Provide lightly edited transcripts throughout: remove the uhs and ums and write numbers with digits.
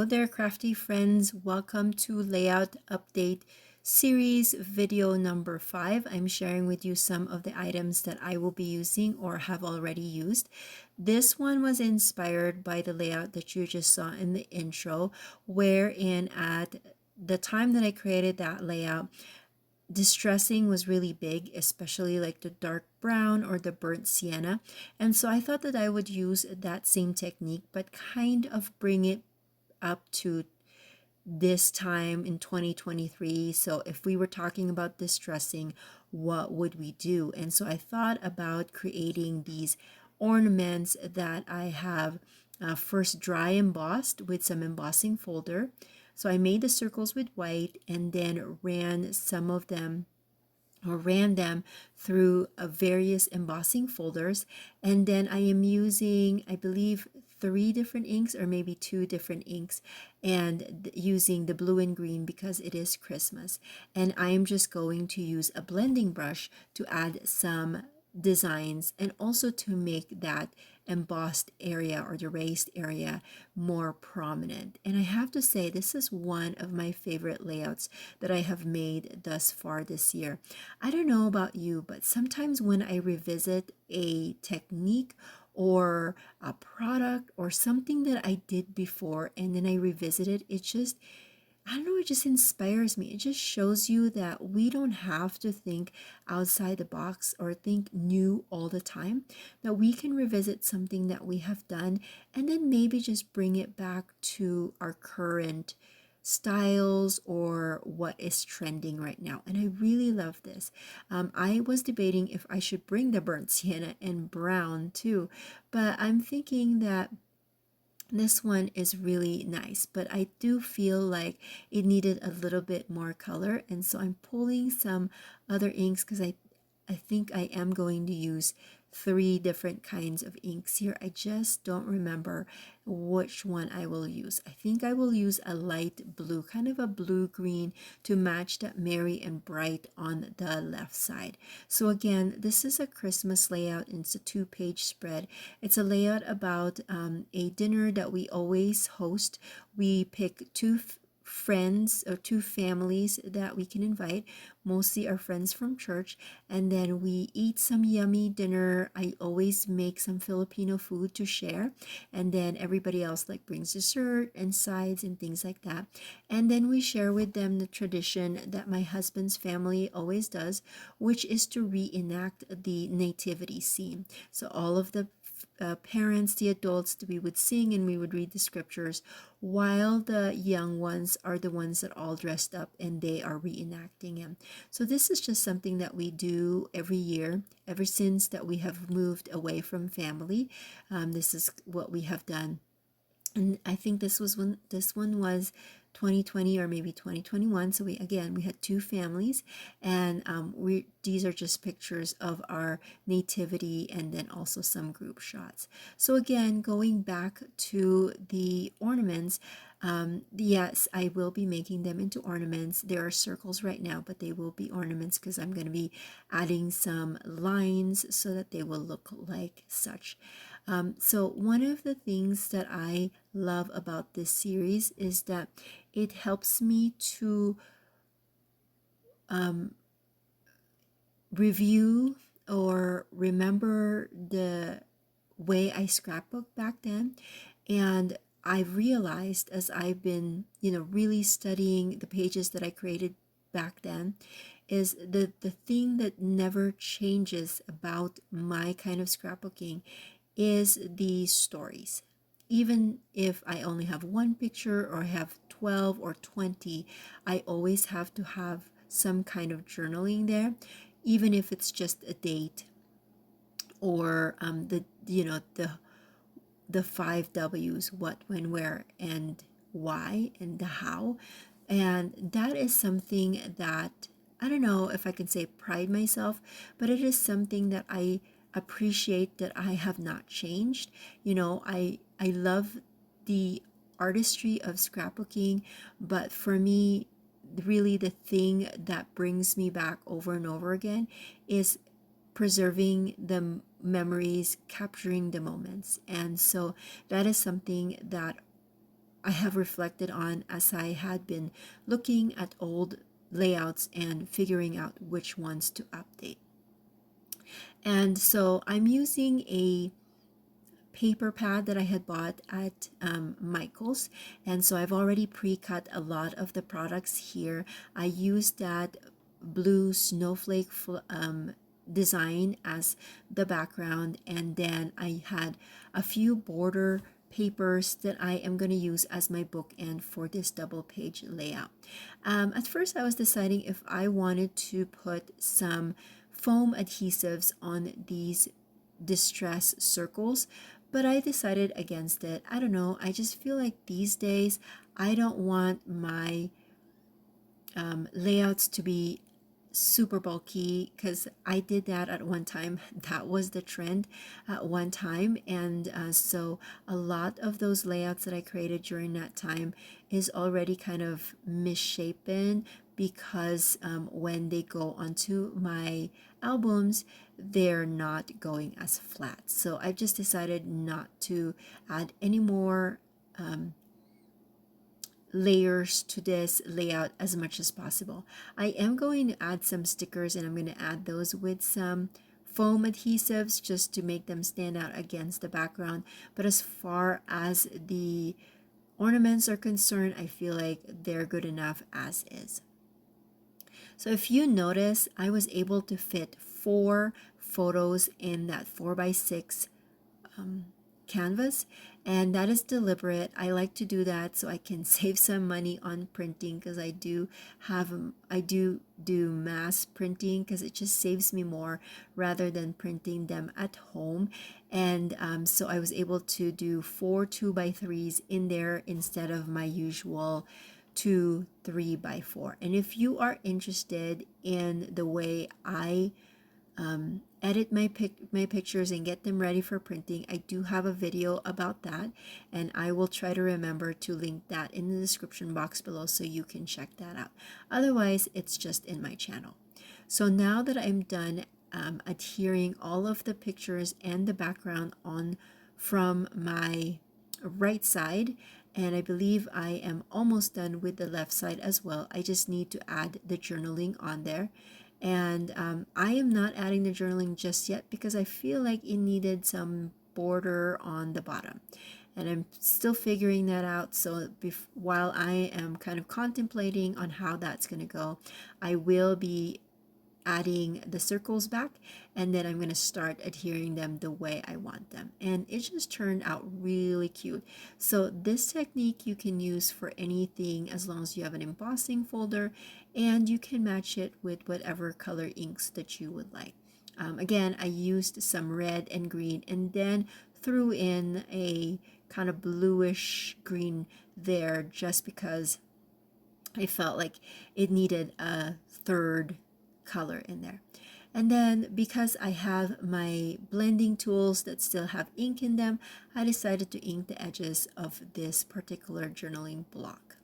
Hello there, crafty friends. Welcome to Layout Update Series video number 5. I'm sharing with you some of the items that I will be using or have already used. This one was inspired by the layout that you just saw in the intro, wherein at the time that I created that layout, distressing was really big, especially like the dark brown or the burnt sienna. And so I thought that I would use that same technique, but kind of bring it up to this time in 2023. So if we were talking about distressing, what would we do? And so I thought about creating these ornaments that I have first dry embossed with some embossing folder. So I made the circles with white and then ran them through various embossing folders. And then I am using, I believe, 3 different inks or maybe 2 different inks, and using the blue and green because it is Christmas. And I am just going to use a blending brush to add some designs and also to make that embossed area or the raised area more prominent. And I have to say, this is one of my favorite layouts that I have made thus far this year. I don't know about you, but sometimes when I revisit a technique or a product or something that I did before and then I revisit it, I don't know, it just inspires me. It just shows you that we don't have to think outside the box or think new all the time, that we can revisit something that we have done and then maybe just bring it back to our current styles or what is trending right now. And I really love this. I was debating if I should bring the burnt sienna and brown too, but I'm thinking that this one is really nice, but I do feel like it needed a little bit more color, and so I'm pulling some other inks because I think I am going to use 3 different kinds of inks here. I just don't remember which one I will use. I think I will use a light blue, kind of a blue-green, to match that merry and bright on the left side. So again, this is a Christmas layout, and it's a 2-page spread. It's a layout about a dinner that we always host. We pick two friends or 2 families that we can invite, mostly our friends from church, and then we eat some yummy dinner. I always make some Filipino food to share, and then everybody else like brings dessert and sides and things like that, and then we share with them the tradition that my husband's family always does, which is to reenact the nativity scene. So all of the parents, the adults, we would sing and we would read the scriptures, while the young ones are the ones that all dressed up and they are reenacting them. So this is just something that we do every year, ever since that we have moved away from family. This is what we have done, and I think this one was 2020 or maybe 2021. So we had 2 families, and these are just pictures of our nativity and then also some group shots. So again, going back to the ornaments, yes, I will be making them into ornaments. There are circles right now, but they will be ornaments because I'm going to be adding some lines so that they will look like such. So one of the things that I love about this series is that it helps me to review or remember the way I scrapbook back then. And I've realized as I've been, really studying the pages that I created back then, is the thing that never changes about my kind of scrapbooking is the stories. Even if I only have 1 picture or I have 12 or 20, I always have to have some kind of journaling there, even if it's just a date or the 5 W's: what, when, where, and why, and the how. And that is something that I don't know if I can say pride myself, but it is something that I appreciate that I have not changed. I love the artistry of scrapbooking, but for me, really the thing that brings me back over and over again is preserving the memories, capturing the moments. And so that is something that I have reflected on as I had been looking at old layouts and figuring out which ones to update. And so I'm using a paper pad that I had bought at Michael's, and so I've already pre-cut a lot of the products here. I used that blue snowflake design as the background, and then I had a few border papers that I am going to use as my bookend for this double page layout. At first I was deciding if I wanted to put some foam adhesives on these distress circles, but I decided against it. I don't know, I just feel like these days I don't want my layouts to be super bulky, because I did that at one time. That was the trend at one time, and so a lot of those layouts that I created during that time is already kind of misshapen, because when they go onto my albums, they're not going as flat. So I've just decided not to add any more layers to this layout as much as possible. I am going to add some stickers, and I'm going to add those with some foam adhesives just to make them stand out against the background. But as far as the ornaments are concerned, I feel like they're good enough as is. So if you notice, I was able to fit 4 photos in that 4x6 canvas, and that is deliberate. I like to do that so I can save some money on printing, because I do mass printing, because it just saves me more rather than printing them at home. And so I was able to do 4 2x3s in there instead of my usual 2 3x4. And if you are interested in the way I edit my pictures and get them ready for printing, I do have a video about that, and I will try to remember to link that in the description box below so you can check that out. Otherwise, it's just in my channel. So now that I'm done adhering all of the pictures and the background on from my right side, and I believe I am almost done with the left side as well. I just need to add the journaling on there. And I am not adding the journaling just yet, because I feel like it needed some border on the bottom, and I'm still figuring that out. So while I am kind of contemplating on how that's going to go, I will be adding the circles back, and then I'm going to start adhering them the way I want them, and it just turned out really cute. So this technique you can use for anything as long as you have an embossing folder, and you can match it with whatever color inks that you would like. Again, I used some red and green, and then threw in a kind of bluish green there just because I felt like it needed a third color in there. And then because I have my blending tools that still have ink in them, I decided to ink the edges of this particular journaling block.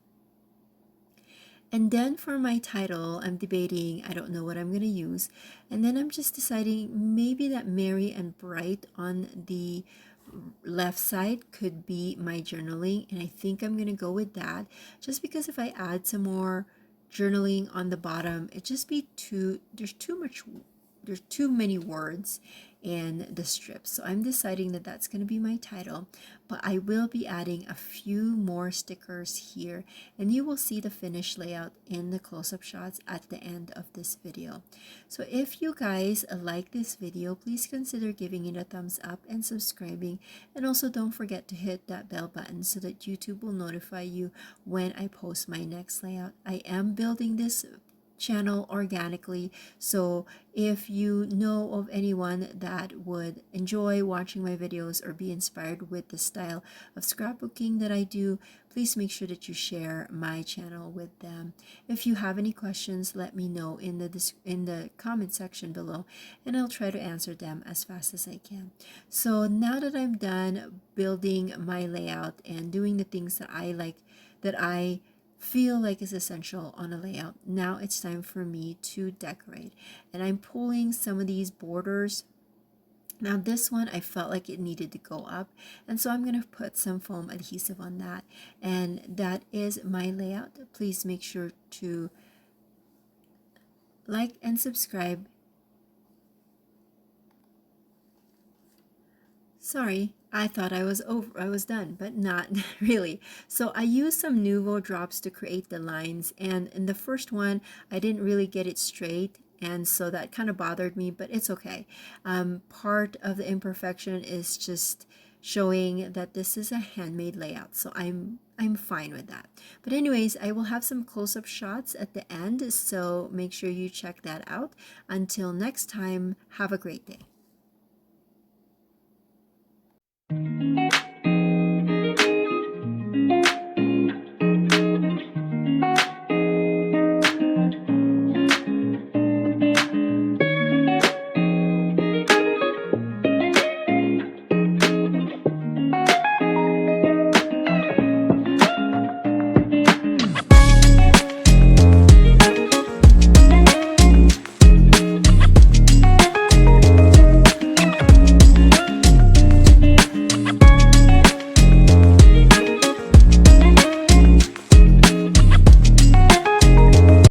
And then for my title, I'm debating, I don't know what I'm going to use. And then I'm just deciding maybe that Merry and Bright on the left side could be my journaling, and I think I'm going to go with that, just because if I add some more journaling on the bottom, it just be there's too many words in the strip. So I'm deciding that that's going to be my title, but I will be adding a few more stickers here, and you will see the finished layout in the close-up shots at the end of this video. So if you guys like this video, please consider giving it a thumbs up and subscribing, and also don't forget to hit that bell button so that YouTube will notify you when I post my next layout. I am building this channel organically, so if you know of anyone that would enjoy watching my videos or be inspired with the style of scrapbooking that I do, please make sure that you share my channel with them. If you have any questions, let me know in the comment section below, and I'll try to answer them as fast as I can. So now that I'm done building my layout and doing the things that I like, that I feel like is essential on a layout, now it's time for me to decorate. And I'm pulling some of these borders Now this one, I felt like it needed to go up, and so I'm going to put some foam adhesive on that. And that is my layout. Please make sure to like and subscribe. Sorry, I thought I was done, but not really. So I used some Nuvo drops to create the lines, and in the first one, I didn't really get it straight, and so that kind of bothered me, but it's okay. Part of the imperfection is just showing that this is a handmade layout, so I'm fine with that. But anyways, I will have some close-up shots at the end, so make sure you check that out. Until next time, have a great day.